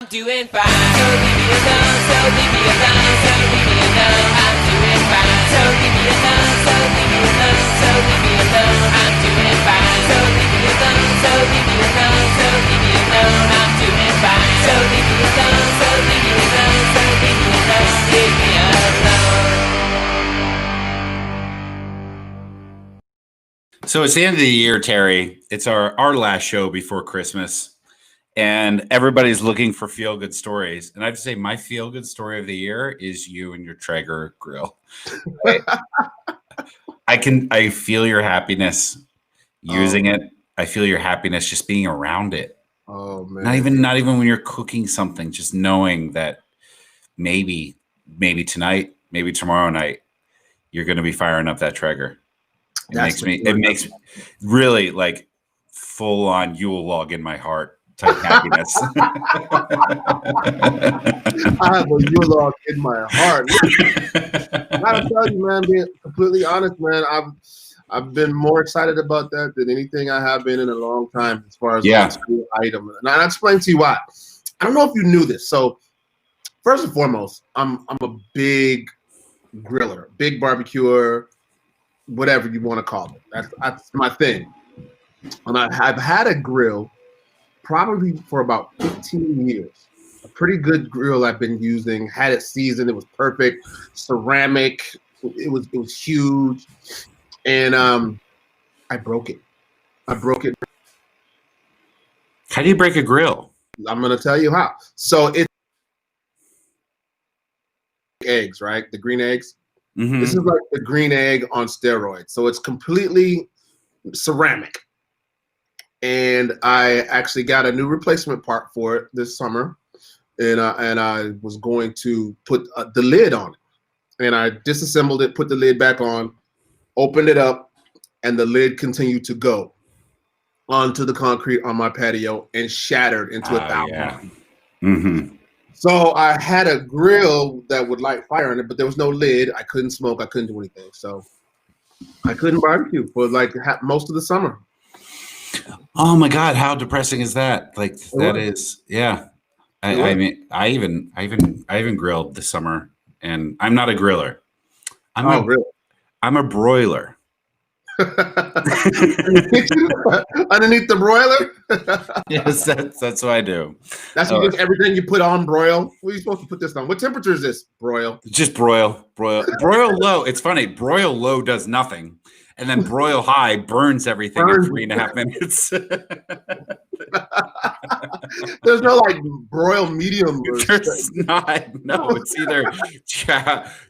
doing fine. So leave me alone, so leave me alone, so leave me alone. I'm doing fine. So leave me alone, so leave me alone, so leave me alone. I'm doing fine. So leave me alone, so leave me alone, so leave me alone. I'm doing fine. So leave me alone, so leave me alone, so leave me alone, leave me alone. So it's the end of the year, Terry. It's our last show before Christmas. And everybody's looking for feel-good stories. And I have to say, my feel-good story of the year is you and your Traeger grill. I feel your happiness using it. I feel your happiness just being around it. Oh man. Not even when you're cooking something, just knowing that maybe tonight, maybe tomorrow night, you're going to be firing up that Traeger. It makes really like full on Yule log in my heart type happiness. I have a Yule log in my heart. I gotta tell you, man, being completely honest, man, I've been more excited about that than anything I have been in a long time as far as the school item. And I'll explain to you why. I don't know if you knew this. So first and foremost, I'm a big griller, big barbecuer, whatever you want to call it. That's my thing. And I've had a grill probably for about 15 years. A pretty good grill I've been using. Had it seasoned. It was perfect. Ceramic. It was huge. And I broke it. How do you break a grill? I'm going to tell you how. So it's eggs, right? The green eggs. Mm-hmm. This is like the green egg on steroids. So it's completely ceramic. And I actually got a new replacement part for it this summer, and I was going to put the lid on it, and I disassembled it, put the lid back on, opened it up, and the lid continued to go onto the concrete on my patio and shattered into 1,000. Yeah. Mm-hmm. So I had a grill that would light fire on it, but there was no lid. I couldn't smoke. I couldn't do anything. So I couldn't barbecue for like most of the summer. Oh my God, how depressing is that? Like that is, yeah. I mean, I even grilled this summer, and I'm not a griller. Really? I'm a broiler. Underneath the broiler? Yes, that's what I do. That's just everything you put on broil. What are you supposed to put this on? What temperature is this? Broil. Just broil low. It's funny. Broil low does nothing. And then broil high burns everything in 3.5 minutes. There's no like broil medium. There's not. No, it's either do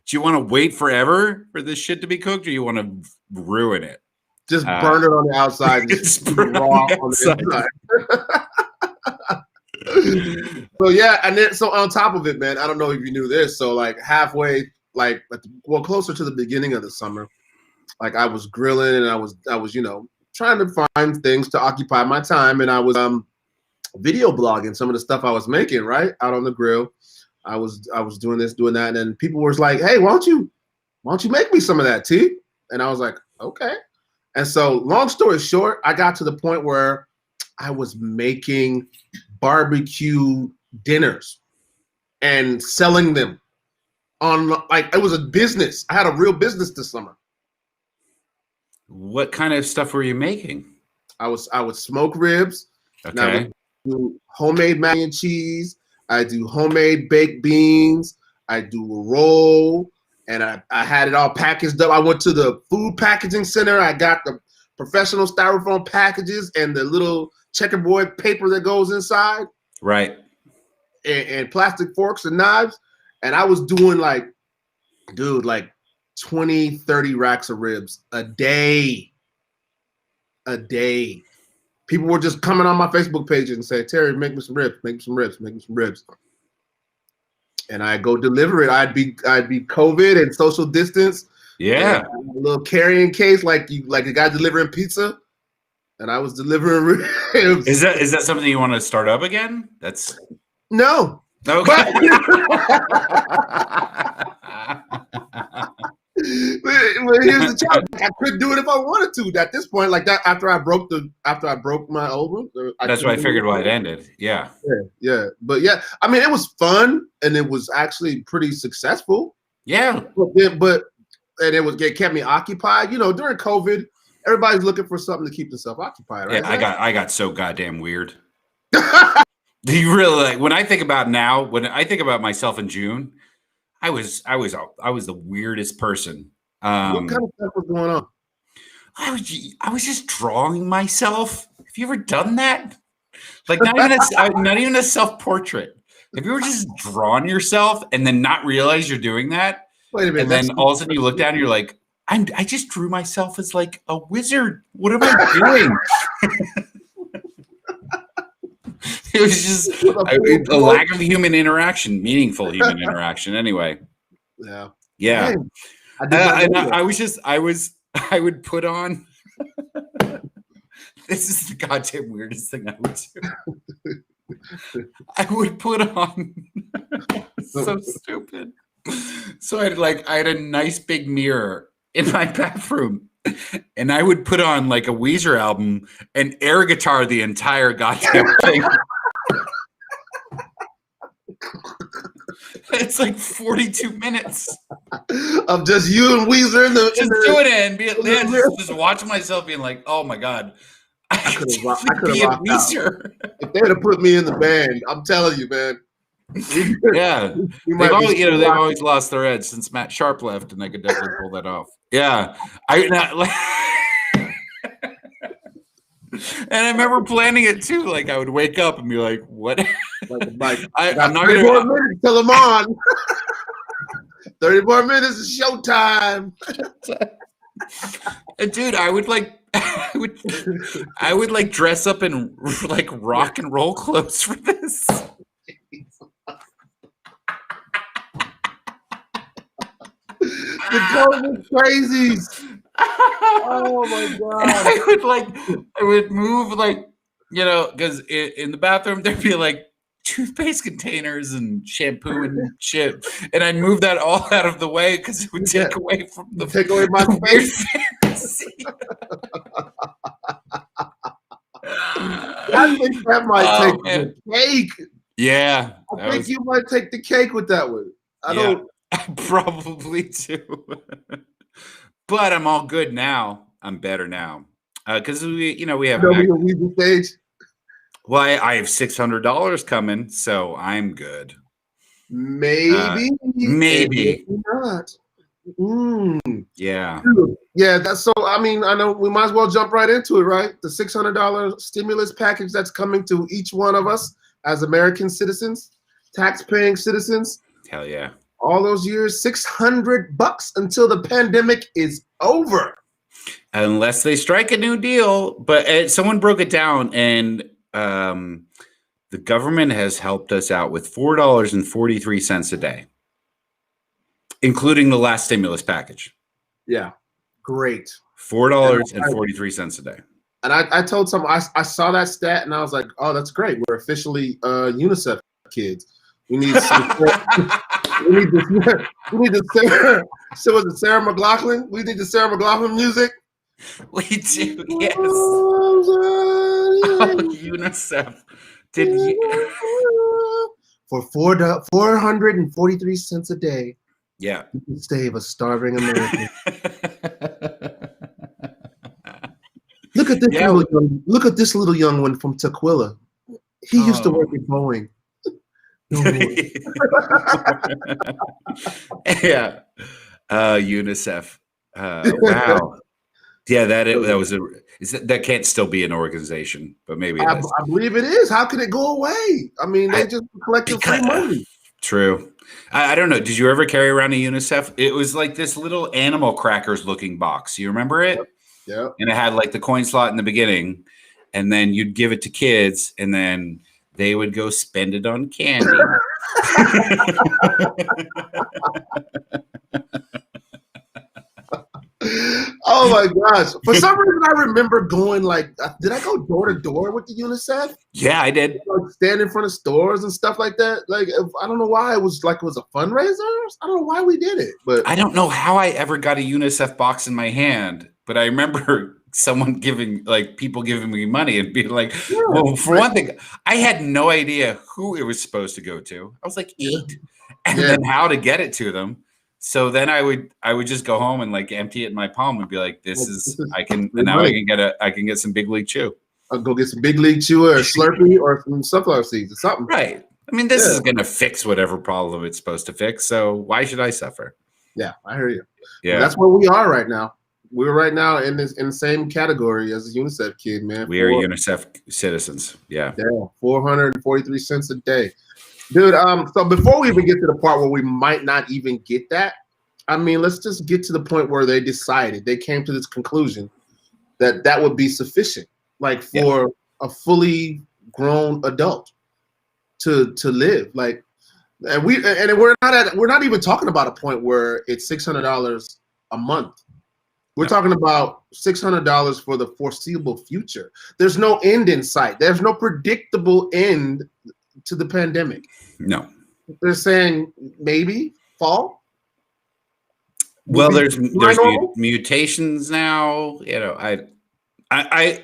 you want to wait forever for this shit to be cooked, or you want to ruin it? Just burn it on the outside and just burn raw on the inside. So yeah, and then so on top of it, man, I don't know if you knew this. So like halfway, like closer to the beginning of the summer, like I was grilling and I was trying to find things to occupy my time, and I was video blogging some of the stuff I was making right out on the grill. I was doing this, doing that, and then people were like, "Hey, why don't you make me some of that, T?" And I was like, "Okay." And so, long story short, I got to the point where I was making barbecue dinners and selling them on, like, it was a business. I had a real business this summer. What kind of stuff were you making? I would smoke ribs. Okay. I would do homemade mac and cheese. I do homemade baked beans. I do a roll, and I had it all packaged up. I went to the food packaging center. I got the professional styrofoam packages and the little checkerboard paper that goes inside. Right. And plastic forks and knives. And I was doing like 20, 30 racks of ribs a day. People were just coming on my Facebook page and say, "Terry, make me some ribs, make me some ribs, make me some ribs." And I go deliver it. I'd be COVID and social distance. Yeah. A little carrying case like a guy delivering pizza. And I was delivering ribs. Is that something you want to start up again? That's no. Okay. here's the challenge. I couldn't do it if I wanted to. At this point, like that, after I broke my old one, that's why I figured why it ended. Yeah. Yeah. But yeah, I mean, it was fun and it was actually pretty successful. Yeah. It kept me occupied. You know, during COVID, everybody's looking for something to keep themselves occupied, right? Yeah, I got so goddamn weird. Do you really like when I think about now? When I think about myself in June, I was the weirdest person. What kind of stuff was going on? I was just drawing myself. Have you ever done that? Like not even a self-portrait. Have you ever just drawn yourself and then not realize you're doing that? Wait a minute. And then all of a sudden you look down and you're like, I just drew myself as like a wizard. What am I doing? It was just a lack of human interaction, meaningful human interaction. Anyway. Yeah. Dang, I would put on. This is the goddamn weirdest thing I would do. I would put on. So stupid. So I had a nice big mirror in my bathroom, and I would put on like a Weezer album and air guitar the entire goddamn thing. It's like 42 minutes of just you and Weezer just doing it and just watching myself being like, oh my god, I could be a Weezer. If they would have put me in the band, I'm telling you, man. Yeah, they've always lost their edge since Matt Sharp left, and they could definitely pull that off. Yeah, and I remember planning it too. Like I would wake up and be like, "What?" I'm not going to tell them on. 30 more minutes is showtime. Dude, I would like dress up in like rock and roll clothes for this. The COVID crazies. Oh my god! I would move like, because in the bathroom there'd be like toothpaste containers and shampoo and shit, and I'd move that all out of the way because it would take away from take away my face. I think that might take the cake. Yeah, I think you might take the cake with that one. I probably do. But I'm all good now. I'm better now because we have. Stage. Well, I have $600 coming, so I'm good. Maybe not. Yeah. Yeah. That's so. I mean, I know we might as well jump right into it, right? The $600 stimulus package that's coming to each one of us as American citizens, tax-paying citizens. Hell yeah. All those years, $600 until the pandemic is over. Unless they strike a new deal. But someone broke it down, and the government has helped us out with $4.43 a day, including the last stimulus package. Yeah, great. $4.43 a day. And I told someone, I saw that stat, and I was like, oh, that's great. We're officially UNICEF kids. We need some. we need the Sarah McLachlan. We need the Sarah McLachlan music. We do, yes. UNICEF. Did you? For $443 a day. Yeah. You can save a starving American. Look at this look at this little young one from Tequila. He used to work at Boeing. Yeah. UNICEF. Wow. Yeah, that can't still be an organization, but maybe it is. I believe it is. How can it go away? I mean, they just collected free money. True. I don't know. Did you ever carry around a UNICEF? It was like this little animal crackers looking box. You remember it? Yeah. And it had like the coin slot in the beginning, and then you'd give it to kids, and then they would go spend it on candy. Oh my gosh! For some reason, I remember going like, did I go door to door with the UNICEF? Yeah, I did. Like stand in front of stores and stuff like that. Like I don't know why it was like it was a fundraiser. I don't know why we did it, but I don't know how I ever got a UNICEF box in my hand, but I remember people giving me money and being like, yeah, well, for one thing, I had no idea who it was supposed to go to. I was like 8, and then how to get it to them. So then I would just go home and like empty it in my palm and be like, I can get some Big League Chew. I'll go get some Big League Chew or a Slurpee or some sunflower seeds or something. Right. I mean, this is going to fix whatever problem it's supposed to fix. So why should I suffer? Yeah, I hear you. Yeah, that's where we are right now. We're right now in the same category as a UNICEF kid, man. We are UNICEF citizens. Yeah. 443 cents a day. Dude, so before we even get to the part where we might not even get that, I mean, let's just get to the point where they came to this conclusion that would be sufficient, like for a fully grown adult to live. Like, and we're not even talking about a point where it's $600 a month. We're talking about $600 for the foreseeable future. There's no end in sight. There's no predictable end to the pandemic. No. They're saying maybe fall. Well, there's mutations now. You know, I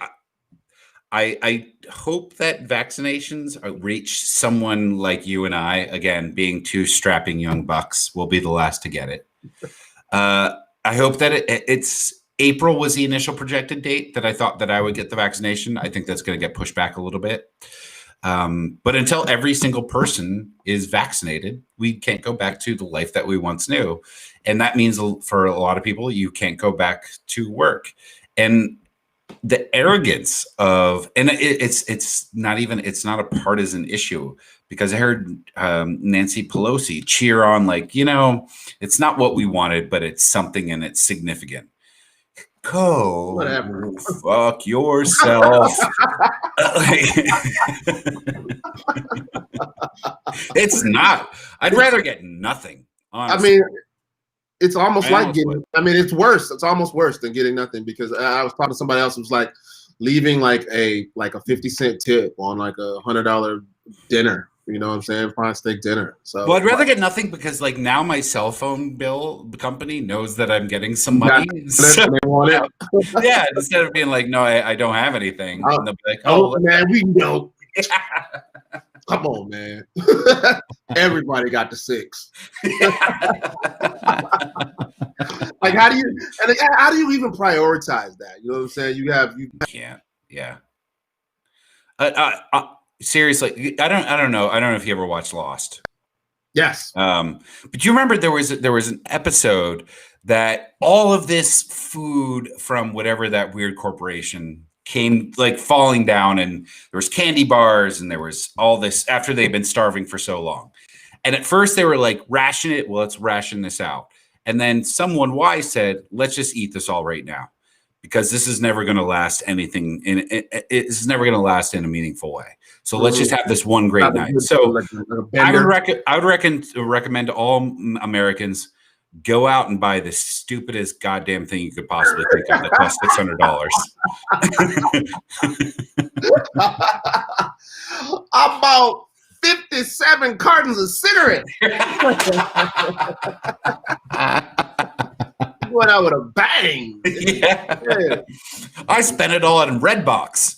hope that vaccinations reach someone like you and I. Again, being 2 strapping young bucks, will be the last to get it. I hope that it's April was the initial projected date that I thought that I would get the vaccination. I think that's going to get pushed back a little bit. But until every single person is vaccinated, we can't go back to the life that we once knew. And that means for a lot of people, you can't go back to work. And the arrogance of, and it's not a partisan issue, because I heard Nancy Pelosi cheer on, like, it's not what we wanted, but it's something and it's significant. Go whatever. Fuck yourself. It's not. I'd rather get nothing. Honestly. I mean, it's almost like getting. I mean, it's worse. It's almost worse than getting nothing, because I was talking to somebody else who was like leaving like a 50-cent tip on like $100 dinner. You know what I'm saying? Fine steak dinner. So, well, I'd rather get nothing, because like now my cell phone bill company knows that I'm getting some money. So, they want it. Yeah, instead of being like, no, I don't have anything. And they'll be like, oh man, we know. Come on, man. Everybody got the 6. Like, how do you even prioritize that? You know what I'm saying? You can't. Yeah. Seriously, I don't know if you ever watched Lost. Yes. But you remember there was an episode that all of this food from whatever that weird corporation came like falling down, and there was candy bars and there was all this after they've been starving for so long. And at first they were like, ration it. Well, let's ration this out. And then someone wise said, let's just eat this all right now, because this is never going to last anything. It's never going to last in a meaningful way. So let's just have this one great night. So I would recommend to all Americans, go out and buy the stupidest goddamn thing you could possibly think of that costs $600. I bought 57 cartons of cigarettes. Went out with a bang. Yeah. I spent it all on Redbox.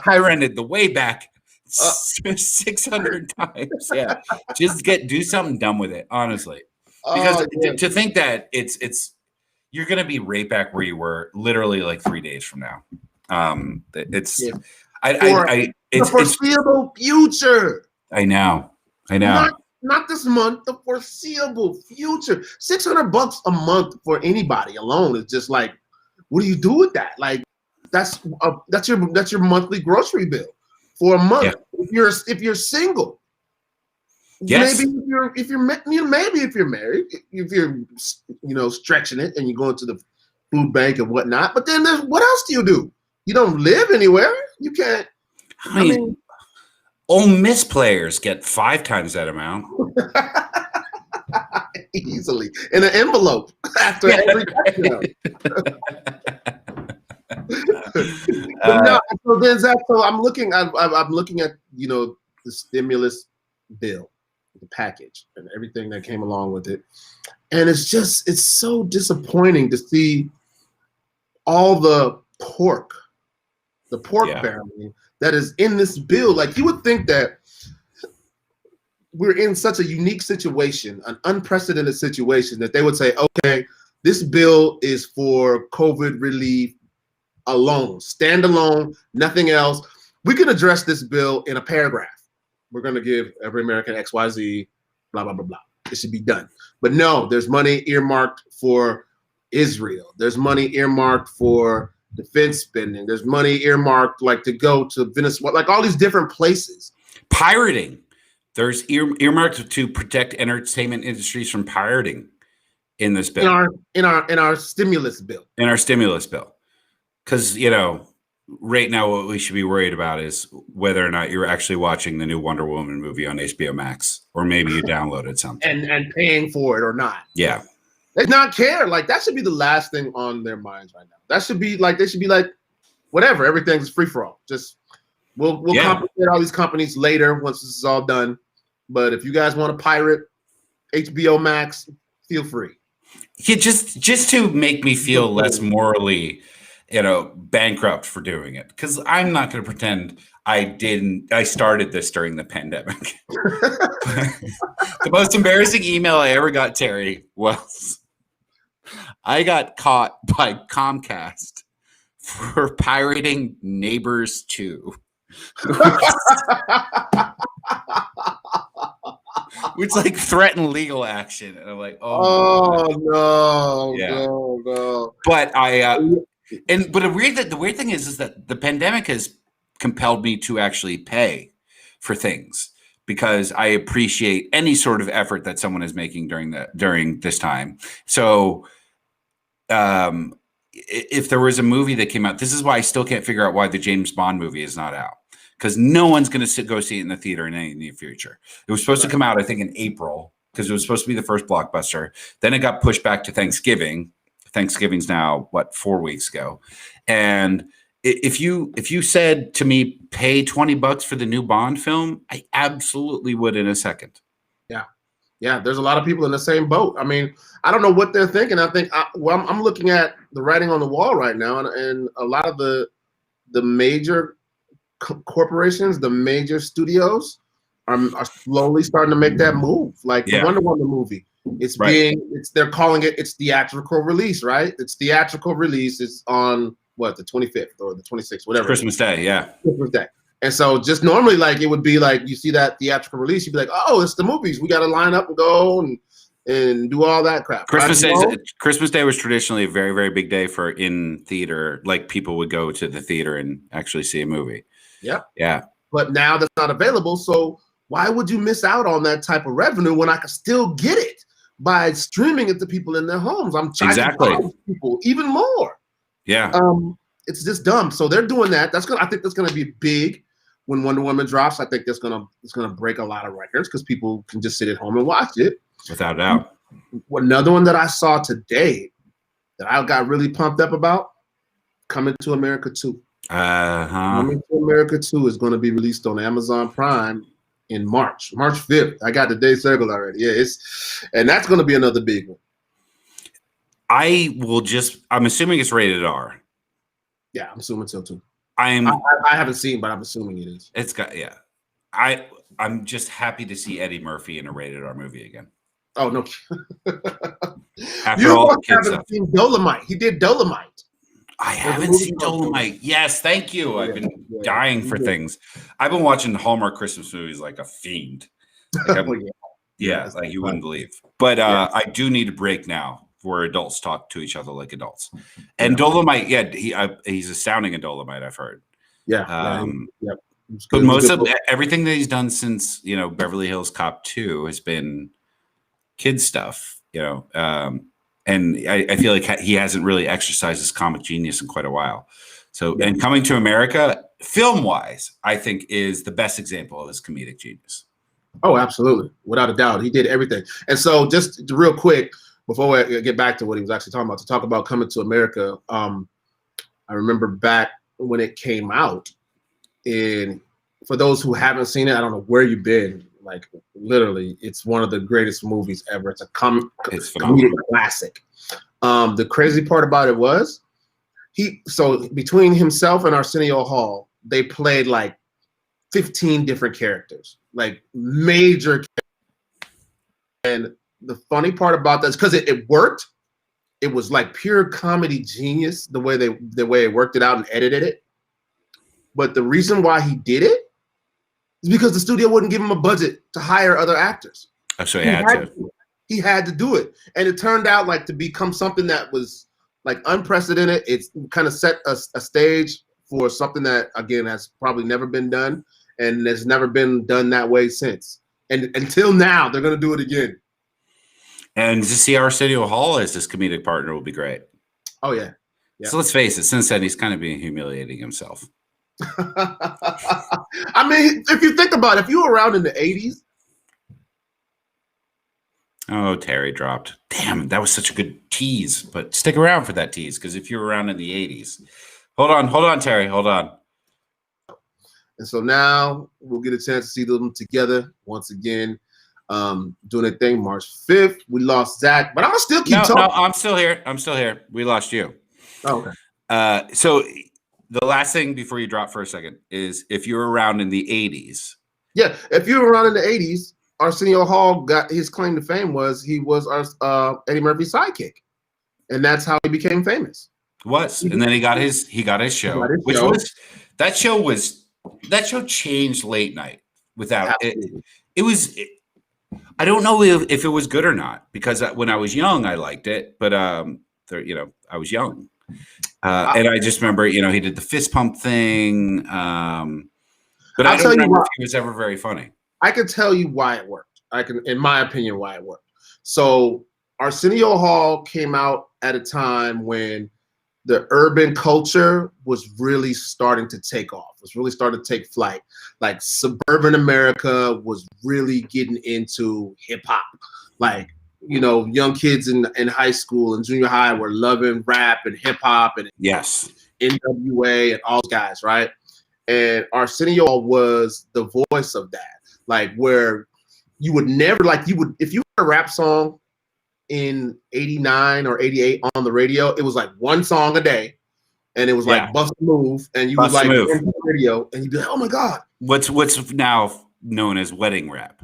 I rented the way back 600 times. Yeah, just do something dumb with it, honestly. Because to think that it's you're gonna be right back where you were literally like 3 days from now. It's the foreseeable future. I know. Not this month, the foreseeable future. $600 a month for anybody alone is just like, what do you do with that? Like, that's your monthly grocery bill for a month. Yeah. If you're single, yes. Maybe if you're married, if you're stretching it and you go into the food bank and whatnot. But then what else do? You don't live anywhere. You can't. I mean, Ole Miss players get 5 times that amount. easily in an envelope after every touchdown. But no, so there's that. So I'm looking at the stimulus bill, the package, and everything that came along with it, and it's so disappointing to see all the pork barreling that is in this bill. Like, you would think that we're in such a unique situation, an unprecedented situation, that they would say, okay, this bill is for COVID relief alone, standalone, nothing else. We can address this bill in a paragraph. We're going to give every American XYZ, blah, blah, blah, blah. It should be done. But no, there's money earmarked for Israel. There's money earmarked for defense spending. There's money earmarked to go to Venezuela, like all these different places. Pirating. There's earmarked to protect entertainment industries from pirating in this bill. In our stimulus bill. In our stimulus bill. Because, right now what we should be worried about is whether or not you're actually watching the new Wonder Woman movie on HBO Max, or maybe you downloaded something. And paying for it or not. Yeah. They not care. Like, that should be the last thing on their minds right now. That should be they should be like, whatever, everything's free for all. Just we'll compensate all these companies later once this is all done. But if you guys want to pirate HBO Max, feel free. Yeah, just to make me feel less morally, bankrupt for doing it. Because I'm not going to pretend I started this during the pandemic. The most embarrassing email I ever got, Terry, was I got caught by Comcast for pirating Neighbors 2. Which threatened legal action. And I'm like, no. But but the weird thing is that the pandemic has compelled me to actually pay for things, because I appreciate any sort of effort that someone is making during this time. So if there was a movie that came out, this is why I still can't figure out why the James Bond movie is not out. Because no one's going to go see it in the theater in any near future. It was supposed to come out, I think, in April, because it was supposed to be the first blockbuster. Then it got pushed back to Thanksgiving. Thanksgiving's now, 4 weeks ago. And if you said to me, pay $20 for the new Bond film, I absolutely would in a second. Yeah. There's a lot of people in the same boat. I mean, I don't know what they're thinking. I think I'm looking at the writing on the wall right now, and a lot of the major corporations, the major studios are slowly starting to make that move. Like the Wonder Woman movie, they're calling it its theatrical release, right? Its theatrical release is on the 25th or the 26th, whatever. Christmas Day, yeah. Christmas Day. And so just normally, it would be you see that theatrical release, you'd be like, oh, it's the movies. We got to line up and go and do all that crap. Christmas Day was traditionally a very, very big day for in theater. Like, people would go to the theater and actually see a movie. Yep. Yeah. But now that's not available. So why would you miss out on that type of revenue when I could still get it by streaming it to people in their homes? I'm charging people even more. Yeah. It's just dumb. So they're doing that. I think that's gonna be big when Wonder Woman drops. I think it's gonna break a lot of records because people can just sit at home and watch it. Without a doubt. Another one that I saw today that I got really pumped up about, Coming to America 2. Coming to America 2 is going to be released on Amazon Prime in March 5th. I got the day circled already. Yeah, and that's going to be another big one. I'm assuming it's rated R. Yeah, I'm assuming so too. I haven't seen, but I'm assuming it is. It's got, yeah. I'm just happy to see Eddie Murphy in a rated R movie again. Oh no! After all the kids haven't seen Dolomite. He did Dolomite. I haven't seen Dolomite. Yes, thank you. I've been dying for things. I've been watching Hallmark Christmas movies like a fiend. You wouldn't believe. But I do need a break now where adults talk to each other like adults. And Dolomite, he's astounding in Dolomite, I've heard. Yeah. But most of everything that he's done since, Beverly Hills Cop 2 has been kid stuff, and I feel like he hasn't really exercised his comic genius in quite a while. So, and Coming to America, film-wise, I think is the best example of his comedic genius. Oh, absolutely, without a doubt, he did everything. And so, just real quick before I get back to what he was actually talking about, to talk about Coming to America. I remember back when it came out, and for those who haven't seen it, I don't know where you've been. Like literally, it's one of the greatest movies ever. It's a comedic classic. The crazy part about it was between himself and Arsenio Hall, they played like 15 different characters, like major. And the funny part about that is because it worked. It was like pure comedy genius the way it worked it out and edited it. But the reason why he did it is because the studio wouldn't give him a budget to hire other actors. Oh, so he had to. He had to do it, and it turned out like to become something that was like unprecedented. It's kind of set a stage for something that again has probably never been done, and has never been done that way since. And until now, they're going to do it again. And to see Arsenio Hall as this comedic partner will be great. Oh yeah. So let's face it. Since then, he's kind of been humiliating himself. I mean, if you think about it, if you were around in the 80s. Oh, Terry dropped. Damn, that was such a good tease. But stick around for that tease, because if you were around in the 80s. Hold on, Terry. Hold on. And so now we'll get a chance to see them together once again, doing a thing. March 5th. We lost Zach, but I'm gonna still keep talking. No, I'm still here. We lost you. Oh, okay. So the last thing before you drop for a second is if you were around in the 80s. Yeah, if you were around in the 80s, Arsenio Hall got his claim to fame was he was Eddie Murphy's sidekick, and that's how he became famous. And then he got his show, that show changed late night without it. It was. I don't know if it was good or not, because when I was young, I liked it, but I was young, and I just remember he did the fist pump thing, but I don't remember if he was ever very funny. I can tell you why it worked. In my opinion, why it worked. So Arsenio Hall came out at a time when the urban culture was really starting to take off. Was really starting to take flight. Like suburban America was really getting into hip hop. Like, young kids in high school and junior high were loving rap and hip hop and NWA and all those guys, right? And Arsenio was the voice of that. Like where you would never if you heard a rap song in 89 or 88 on the radio, it was like one song a day, and it was like Bust a Move, and you would like on the radio, and you'd be like, oh my God. What's now known as wedding rap.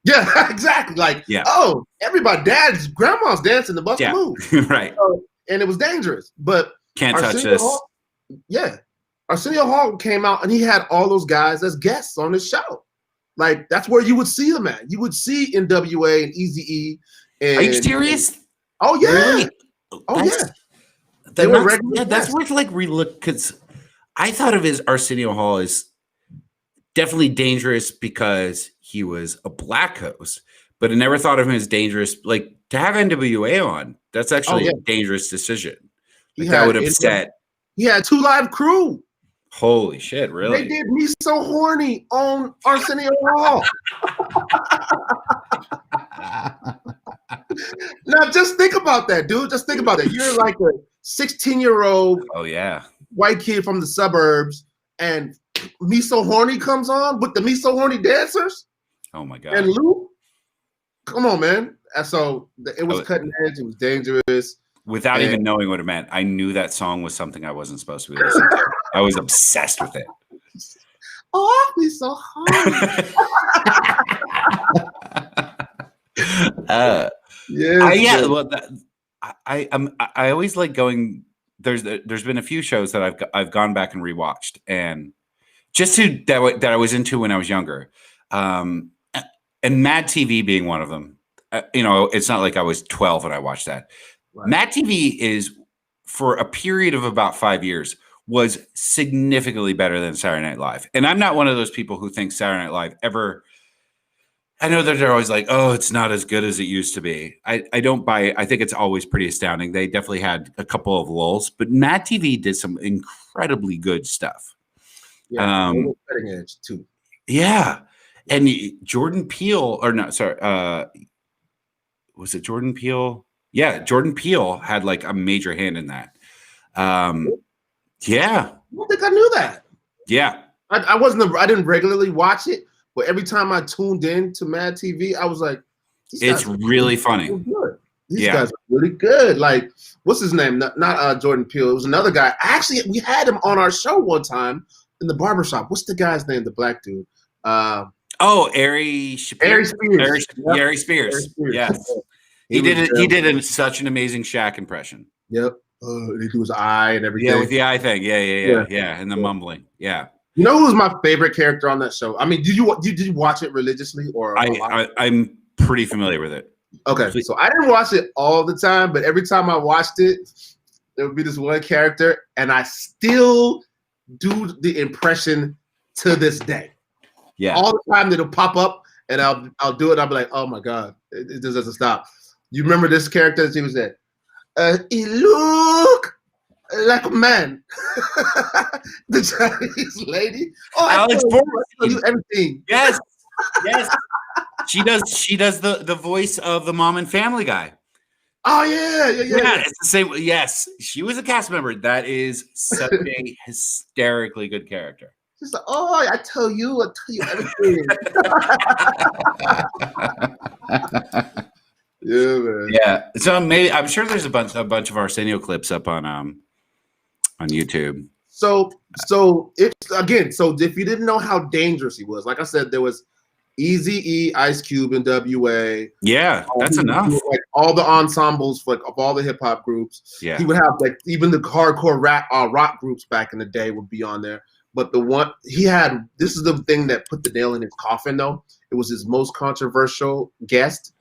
Yeah, exactly. Like, oh, everybody, grandma's dancing to Bust a Move. Right. And it was dangerous. But can't touch this. Arsenio Hall came out and he had all those guys as guests on his show. Like, that's where you would see them at. You would see NWA and Eazy-E. Are you serious? Oh, yeah. Really? Oh, yeah. That's worth like relook, because I thought of his Arsenio Hall as definitely dangerous because he was a black host, but I never thought of him as dangerous. Like, to have NWA on, that's actually a dangerous decision. That would upset. He had 2 Live Crew. Holy shit, really? They did Me So Horny on Arsenio Hall. Now, just think about that, dude. Just think about that. You're like a 16-year-old white kid from the suburbs, and Me So Horny comes on with the Me So Horny dancers. Oh, my God. And Luke? Come on, man. And so it was cutting edge. It was dangerous. Without even knowing what it meant, I knew that song was something I wasn't supposed to be listening to. I was obsessed with it. Oh, Me So Horny. I always like going. There's been a few shows that I've gone back and rewatched, and just that I was into when I was younger, and Mad TV being one of them. It's not like I was 12 when I watched that. Right. Mad TV is, for a period of about 5 years, was significantly better than Saturday Night Live. And I'm not one of those people who think Saturday Night Live ever. I know that they're always like, oh, it's not as good as it used to be. I don't buy it. I think it's always pretty astounding. They definitely had a couple of lulls, but Mad TV did some incredibly good stuff. Yeah, cutting edge too. Yeah. And Jordan Peele, or no, sorry, was it Jordan Peele? Yeah, Jordan Peele had like a major hand in that. Yeah. I don't think I knew that. Yeah. I didn't regularly watch it, but every time I tuned in to Mad TV, I was like, it's really funny. Good. These guys are really good. Like, what's his name? Not Jordan Peele. It was another guy. Actually, we had him on our show one time in the barbershop. What's the guy's name? The black dude. Ari Spears. Ari Spears. Yes. He did such an amazing Shaq impression. Yep. He do his eye and everything. Yeah, with the eye thing. Yeah. And the mumbling. Yeah. You know who's my favorite character on that show? I mean, did you watch it religiously or? I'm pretty familiar with it. Okay, so I didn't watch it all the time, but every time I watched it, there would be this one character, and I still do the impression to this day. Yeah. All the time it'll pop up, and I'll do it. I'll be like, oh my god, it just doesn't stop. You remember this character? He was there. He look like a man. The Chinese lady. Oh, Alex I tell you everything. Yes. She does the voice of the Mom and Family Guy. Oh yeah. It's the same. Yes, she was a cast member. That is such a hysterically good character. She's like, oh, I tell you everything. Yeah, man. Yeah. So maybe I'm sure there's a bunch of Arsenio clips up on YouTube. So if you didn't know how dangerous he was, like I said, there was Eazy-E, Ice Cube, and WA. Yeah, that's enough. Like all the ensembles, like of all the hip hop groups. Yeah, he would have like even the hardcore rock groups back in the day would be on there. But the one he had, this is the thing that put the nail in his coffin, though. It was his most controversial guest,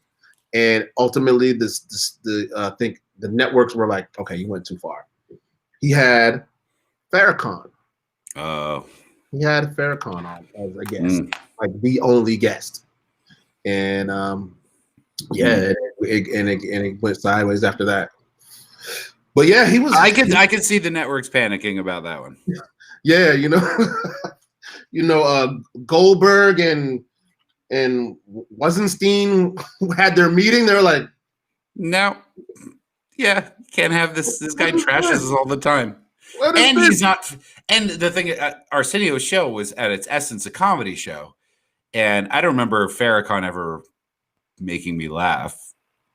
and ultimately, I think the networks were like, okay, you went too far. He had Farrakhan. Oh. He had Farrakhan on as a guest, like the only guest, and it went sideways after that. But yeah, he was. I could see the networks panicking about that one. Yeah, Goldberg and Weisenstein had their meeting. They're like, no, yeah, can't have this. This guy trashes us all the time. And he's not. And the thing, Arsenio's show was at its essence a comedy show, and I don't remember Farrakhan ever making me laugh.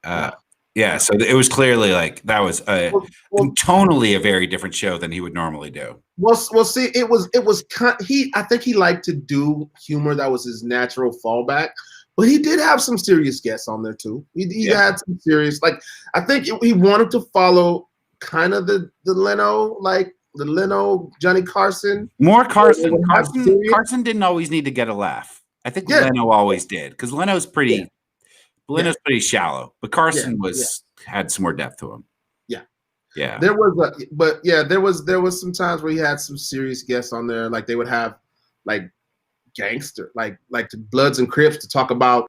Yeah, so it was clearly like that was tonally a very different show than he would normally do. Well, see, it was I think he liked to do humor. That was his natural fallback. But he did have some serious guests on there too. He had some serious, like I think he wanted to follow kind of the Leno, like the Leno, Johnny Carson. More Carson. Carson didn't always need to get a laugh. I think Leno always did, because Leno's pretty pretty shallow, but Carson had some more depth to him. Yeah. There was some times where he had some serious guests on there, like they would have like gangster, like the Bloods and Crips to talk about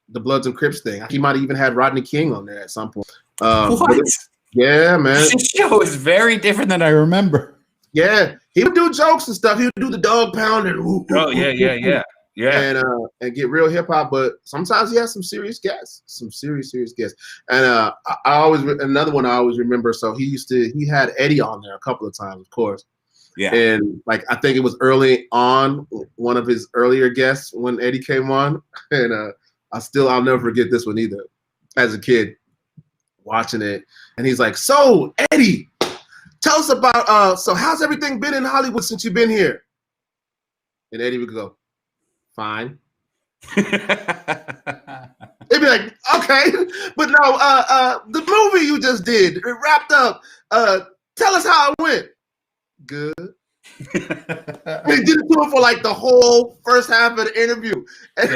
the Bloods and Crips thing. He might have even had Rodney King on there at some point. What? Yeah, man. This show is very different than I remember. Yeah, he would do jokes and stuff. He would do the dog pound and and get real hip hop. But sometimes he has some serious guests, And I always another one I always remember. So he had Eddie on there a couple of times, of course. Yeah. And like I think it was early on, one of his earlier guests when Eddie came on, and I'll never forget this one either. As a kid, watching it, and he's like, "So Eddie, tell us about so how's everything been in Hollywood since you've been here?" And Eddie would go, "Fine." They'd be like, "Okay, but no, the movie you just did, it wrapped up. Tell us how it went." "Good." He did it to him for like the whole first half of the interview. And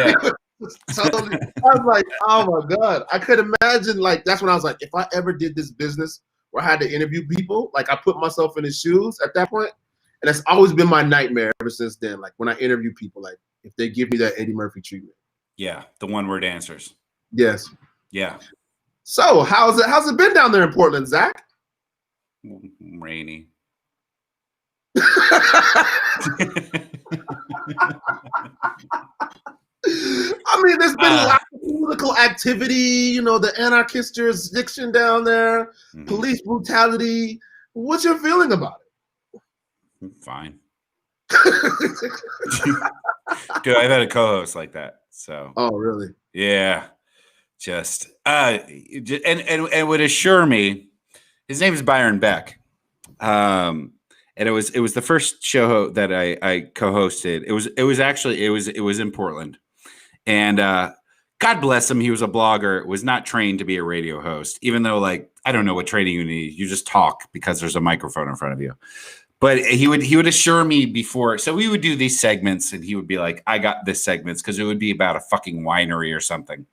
totally, I was like, oh my God. I could imagine, like, that's when I was like, if I ever did this business where I had to interview people, like I put myself in his shoes at that point. And that's always been my nightmare ever since then. Like when I interview people, like if they give me that Eddie Murphy treatment. Yeah, the one-word answers. Yes. Yeah. So how's it been down there in Portland, Zach? Rainy. mean, there's been lots of political activity, you know, the anarchist jurisdiction down there, police brutality. What's your feeling about it? Fine. Dude, I've had a co-host like that. So. Oh, really? Yeah. Just and would assure me, his name is Byron Beck. And it was the first show that I co-hosted. It was in Portland. And God bless him, he was a blogger, was not trained to be a radio host, even though, like, I don't know what training you need. You just talk because there's a microphone in front of you. But he would assure me before. So we would do these segments and he would be like, I got this segments, because it would be about a fucking winery or something.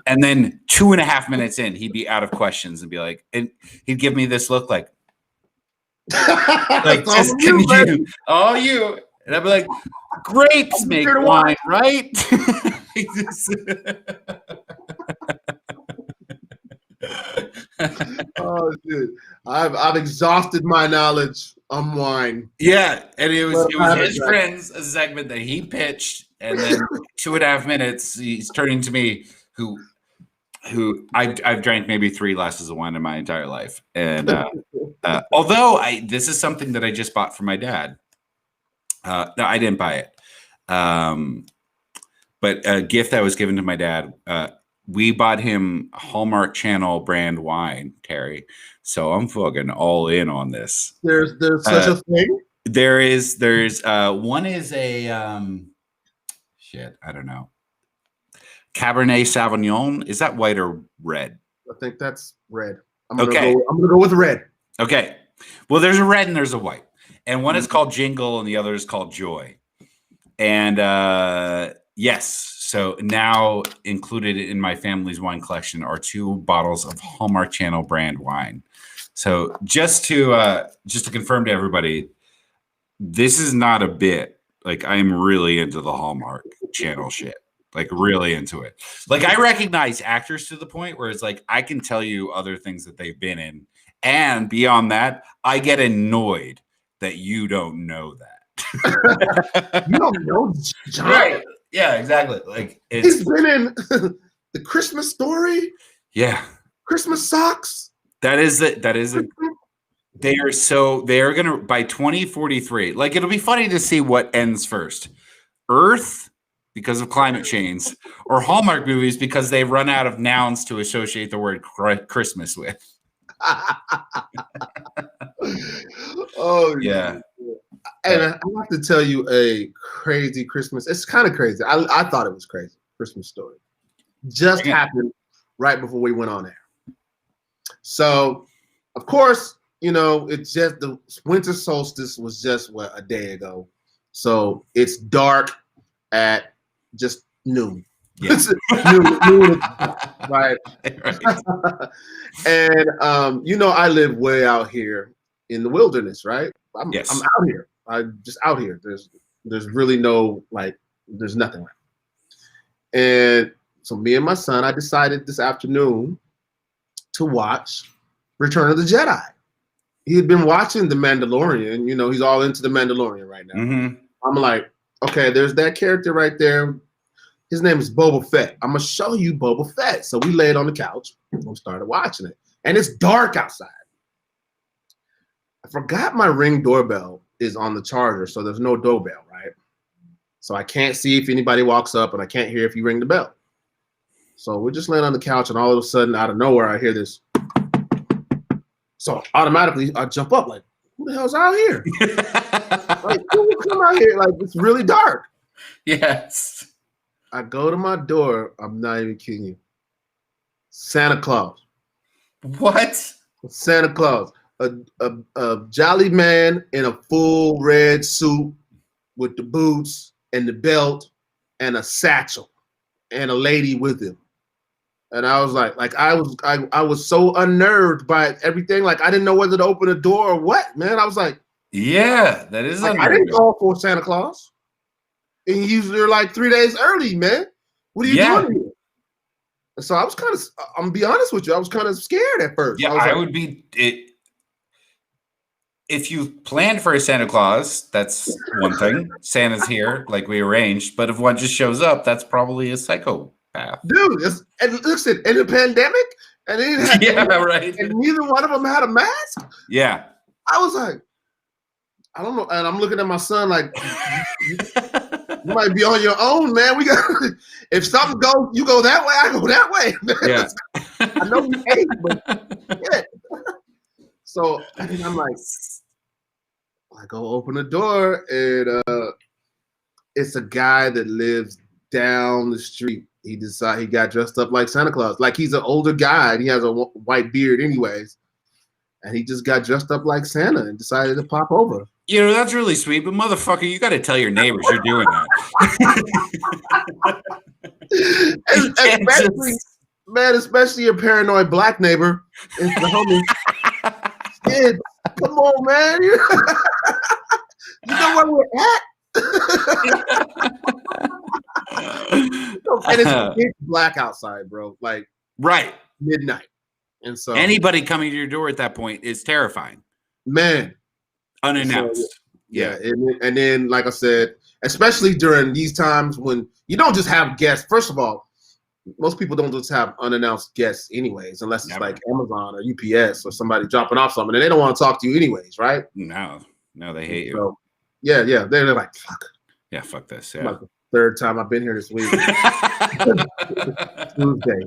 And then 2.5 minutes in, he'd be out of questions and be like, and he'd give me this look like just can you, all you. And I'd be like, grapes make wine, right? Oh, dude. I've exhausted my knowledge on wine. Yeah, and it was his friends, a segment that he pitched, and then 2.5 minutes he's turning to me, who I've drank maybe 3 glasses of wine in my entire life, and although this is something that I just bought for my dad. No, I didn't buy it, but a gift that was given to my dad. We bought him Hallmark Channel brand wine, Terry. So I'm fucking all in on this. There's such a thing? There's one is a shit, I don't know. Cabernet Sauvignon. Is that white or red? I think that's red. I'm gonna go with red. Okay. Well, there's a red and there's a white. And one is called Jingle and the other is called Joy. And yes. So now included in my family's wine collection are 2 bottles of Hallmark Channel brand wine. So just to confirm to everybody, this is not a bit. Like, I am really into the Hallmark Channel shit. Like, really into it. Like, I recognize actors to the point where it's like I can tell you other things that they've been in, and beyond that, I get annoyed that you don't know that. You don't know John. Right. Yeah, exactly. Like, he's been in The Christmas Story. Yeah. Christmas Socks. That is they are gonna, by 2043, like, it'll be funny to see what ends first. Earth, because of climate change, or Hallmark movies because they've run out of nouns to associate the word Christmas with. Oh yeah. And I have to tell you a crazy Christmas. It's kind of crazy. I thought it was crazy. Christmas Story just happened right before we went on air. So, of course, you know, it's just the winter solstice was just a day ago. So it's dark at just noon. Yeah. noon, right? And you know, I live way out here in the wilderness, right? I'm out here. I'm just out here. There's really no, like, there's nothing around. And so me and my son, I decided this afternoon to watch Return of the Jedi. He had been watching The Mandalorian. You know, he's all into The Mandalorian right now. Mm-hmm. I'm like, okay, there's that character right there. His name is Boba Fett. I'm going to show you Boba Fett. So we laid on the couch and started watching it. And it's dark outside. I forgot my Ring doorbell is on the charger, so there's no doorbell, right? So I can't see if anybody walks up, and I can't hear if you ring the bell. So we're just laying on the couch, and all of a sudden, out of nowhere, I hear this. So automatically, I jump up, like, who the hell's out here? Like, who would come out here? Like, it's really dark. Yes. I go to my door. I'm not even kidding you. Santa Claus. What? Santa Claus. A jolly man in a full red suit with the boots and the belt and a satchel and a lady with him. And I was like I was so unnerved by everything. Like, I didn't know whether to open the door or what, man. I was like, yeah, that is like, I didn't call for Santa Claus. And you're like 3 days early, man. What are you doing here? And so I was kind of, I'm gonna be honest with you, I was kind of scared at first. Yeah, I would be it. if you planned for a Santa Claus, that's one thing. Santa's here, like we arranged. But if one just shows up, that's probably a psychopath. Dude, and listen, in the pandemic, and they didn't have, Yeah, right. and neither one of them had a mask. Yeah. I was like, I don't know. And I'm looking at my son like, you might be on your own, man. We got, if something goes, you go that way, I go that way. Yeah. I know you hate, but yeah. So and then I'm like, I go open the door, and it's a guy that lives down the street. He decided he got dressed up like Santa Claus. Like he's an older guy and he has a white beard anyways. And he just got dressed up like Santa and decided to pop over. You know, that's really sweet, but motherfucker, you got to tell your neighbors you're doing that. especially your paranoid black neighbor. It's the homie. Kid, come on, man. You know where we're at? And it's black outside, bro. Like right. Midnight. And so anybody coming to your door at that point is terrifying. Man. Unannounced. So, yeah. And then, like I said, especially during these times when you don't just have guests. First of all, most people don't just have unannounced guests anyways, unless it's like Amazon or UPS or somebody dropping off something, and they don't want to talk to you anyways, right? No, they hate you. So, yeah. They're like, fuck. Yeah, fuck this. Yeah. Like the third time I've been here this week. Tuesday.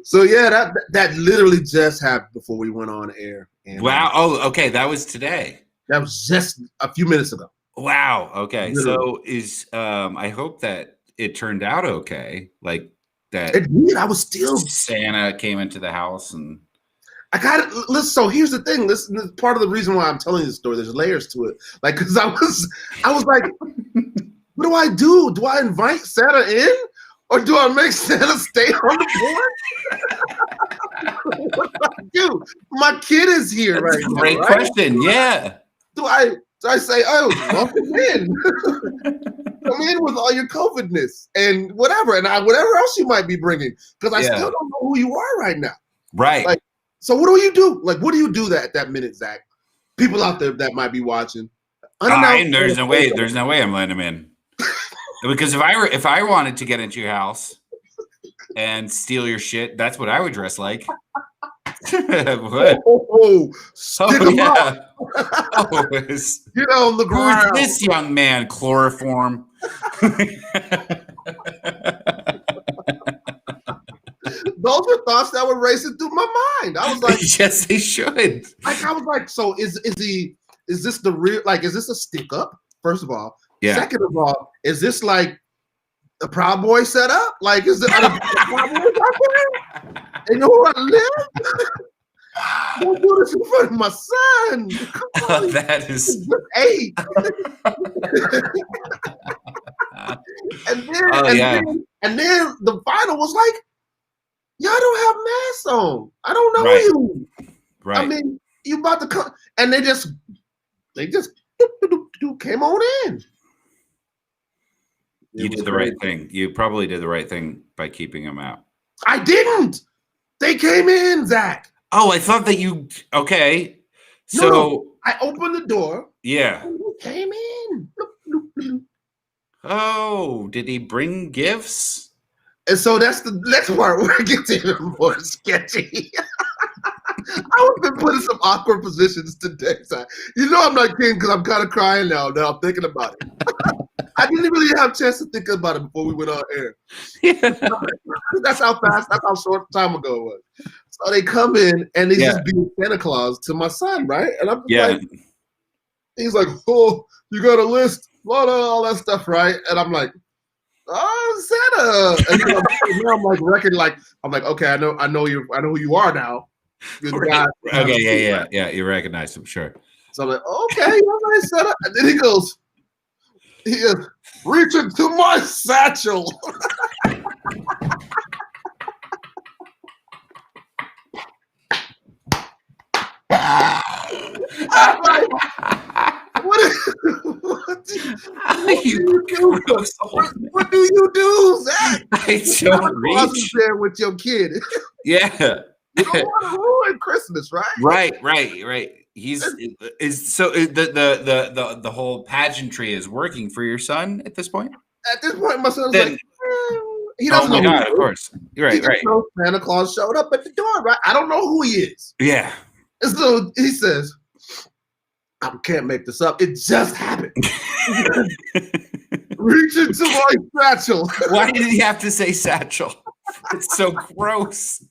So yeah, that literally just happened before we went on air. And, wow. Oh, okay. That was today. That was just a few minutes ago. Wow. Okay. Literally. So I hope that it turned out okay. Like that. It did. I was still Santa came into the house and I got it. Listen, so here's the thing. This is part of the reason why I'm telling this story. There's layers to it. Like, cause I was like, what do I do? Do I invite Santa in? Or do I make Santa stay on the board? What do I do? My kid is here. That's right a great now, question. Right? Yeah. Do I say, oh, welcome in? Come in with all your COVIDness and whatever, and whatever else you might be bringing, because I still don't know who you are right now. Right. Like, so what do you do? Like, what do you do at that minute, Zach? People out there that might be watching. There's no way I'm letting him in. Because if I wanted to get into your house and steal your shit, that's what I would dress like. What? Stick him up. Get on the ground. Who's this young man? Chloroform. Those are thoughts that were racing through my mind. I was like, yes, they should. Like, I was like, so is this the real? Like, is this a stick up? First of all. Yeah. Second of all, is this like a Proud Boy setup? Like, is it a Proud Boy out there? They know where I live? Don't do this in front of my son. Come on. That is He's just 8. and then the final was like, y'all don't have masks on. I don't know you. Right. I mean, you about to come, and they just came on in. You did the right thing. You probably did the right thing by keeping them out. I didn't. They came in, Zach. Oh, I thought that you. Okay. So no, I opened the door. Yeah. And he came in. Oh, did he bring gifts? And so that's the next part where it gets even more sketchy. I've been put in some awkward positions today. So you know I'm not kidding because I'm kind of crying now I'm thinking about it. I didn't really have a chance to think about it before we went on air. Yeah. That's how short time ago it was. So they come in and they just be Santa Claus to my son, right? And I'm just like, he's like, oh, you got a list, blah, blah, all that stuff, right? And I'm like, oh, Santa. And then I'm like, I'm like, okay, I know who you are now. You're the guy. Okay, yeah. You recognize him, sure. So I'm like, okay, all right, Santa. And then he goes, reach into my satchel. I'm like, what do you do, Zach? I don't reach there with your kid. Yeah. You don't want to ruin Christmas, right? Right. The whole pageantry is working for your son at this point. At this point, my son's like, he doesn't oh my know. God, of course. Right. Knows Santa Claus showed up at the door, right? I don't know who he is. Yeah. And so he says, I can't make this up. It just happened. Reach into my satchel. Why did he have to say satchel? It's so gross.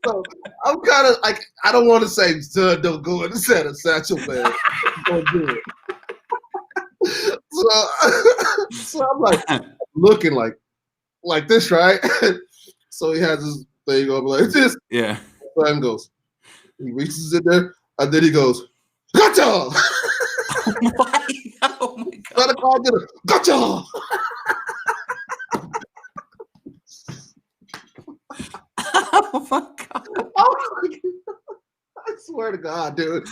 So I'm kind of like, I don't want to say, son, don't go in the Santa satchel, man. Don't do it. So I'm like looking like this, right? So he has his thing over like this. Yeah. Son goes, he reaches in there, and then he goes, gotcha! Why? Oh my God. Santa Claus did it. Gotcha! Oh my God. I swear to God, dude.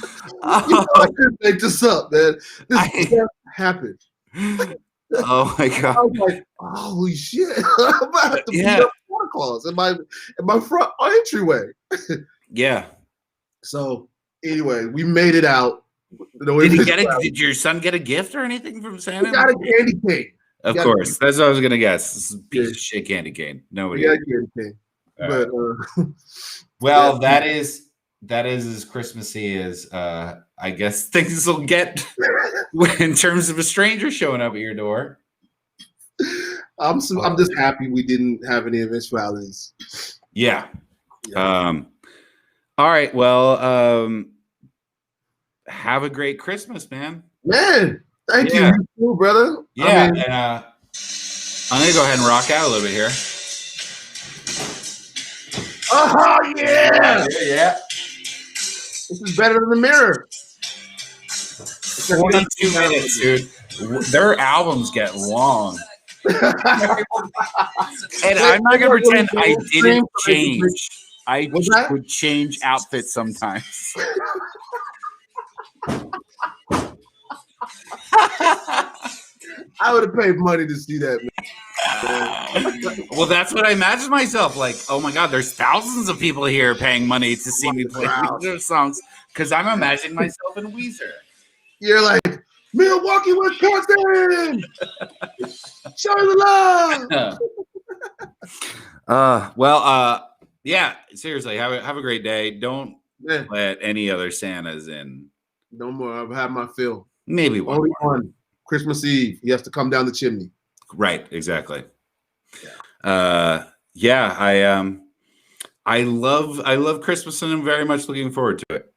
I couldn't make this up, man. This just happened. Oh my God. I was like, holy shit. I'm about to beat up Santa Claus in my front entryway. Yeah. So anyway, we made it out. Did your son get a gift or anything from Santa? He got a candy cane. Of course. That's what I was gonna guess. This is a piece of shit candy cane. Nobody. Yeah, candy cane. But well, that is as Christmassy as I guess things will get in terms of a stranger showing up at your door. I'm just happy we didn't have any eventualities. Yeah. All right. Well, have a great Christmas, man. Man, thank you. You too, brother. Yeah. I mean, and I'm gonna go ahead and rock out a little bit here. Oh yeah. Yeah. This is better than the mirror. 42 minutes, dude. Their albums get long. And I'm not gonna pretend I didn't change. I would change outfits sometimes. I would have paid money to see that, man. Well, that's what I imagine myself like. Oh my God, there's thousands of people here paying money to see me play Weezer songs because I'm imagining myself in Weezer. You're like, Milwaukee, Wisconsin. Show the love. Yeah, seriously, have a great day. Don't let any other Santas in. No more. I've had my fill. Maybe one more. Christmas Eve. He has to come down the chimney. Right, exactly. I love Christmas and I'm very much looking forward to it.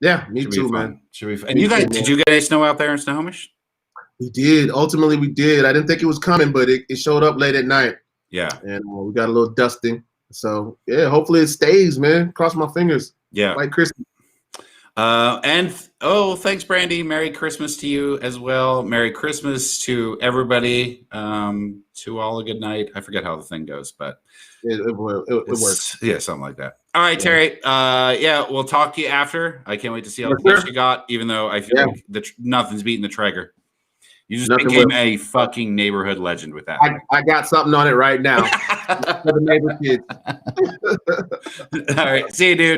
Yeah, me too, man. Should be fun. And you guys, did you get any snow out there in Snohomish? We did. Ultimately, we did. I didn't think it was coming, but it showed up late at night. Yeah. And we got a little dusting. So, yeah, hopefully it stays, man. Cross my fingers. Yeah. Like Christmas. Thanks, Brandy. Merry Christmas to you as well. Merry Christmas to everybody. To all a good night. I forget how the thing goes, but it works. Yeah, something like that. All right, Terry. We'll talk to you after. I can't wait to see how much you got, even though I feel like nothing's beating the Traeger. You just became a fucking neighborhood legend with that. I got something on it right now for the neighbor kids. All right. See you, dude.